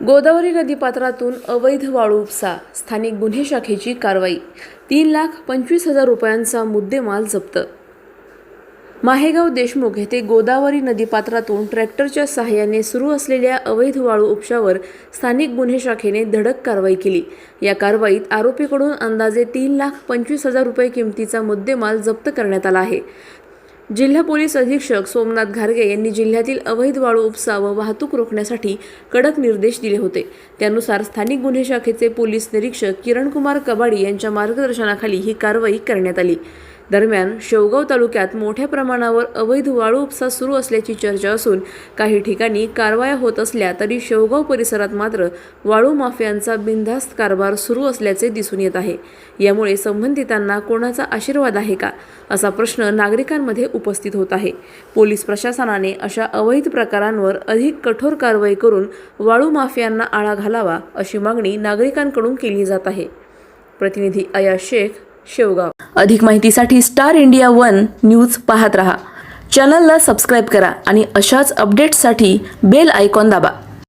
गोदावरी नदीपात्रातून अवैध वाळू उपसा, स्थानिक गुन्हे शाखेची कारवाई. 3,25,000 रुपयांचा मुद्देमाल जप्त. माहेगाव देशमुख येथे गोदावरी नदीपात्रातून ट्रॅक्टरच्या सहाय्याने सुरू असलेल्या अवैध वाळू उपशावर स्थानिक गुन्हे शाखेने धडक कारवाई केली. या कारवाईत आरोपीकडून अंदाजे 3,25,000 रुपये किमतीचा मुद्देमाल जप्त करण्यात आला आहे. जिल्हा पोलीस अधीक्षक सोमनाथ घारगे यांनी जिल्ह्यातील अवैध वाळू उपसा व वाहतूक रोखण्यासाठी कडक निर्देश दिले होते. त्यानुसार स्थानिक गुन्हे शाखेचे पोलीस निरीक्षक किरणकुमार कबाडी यांच्या मार्गदर्शनाखाली ही कारवाई करण्यात आली. दरम्यान शेवगाव तालुक्यात मोठ्या प्रमाणावर अवैध वाळू उपसा सुरू असल्याची चर्चा असून काही ठिकाणी कारवाया होत असल्या तरी शेवगाव परिसरात मात्र वाळू माफियांचा बिनधास्त कारभार सुरू असल्याचे दिसून येत आहे. यामुळे संबंधितांना कोणाचा आशीर्वाद आहे का, असा प्रश्न नागरिकांमध्ये उपस्थित होत आहे. पोलीस प्रशासनाने अशा अवैध प्रकारांवर अधिक कठोर कारवाई करून वाळू माफियांना आळा घालावा, अशी मागणी नागरिकांकडून केली जात आहे. प्रतिनिधी अयाज शेख, शेवगाव. अधिक माहितीसाठी स्टार इंडिया 1 न्यूज पाहत रहा. चॅनलला सबस्क्राईब करा आणि अशाच अपडेट्ससाठी बेल आयकॉन दाबा.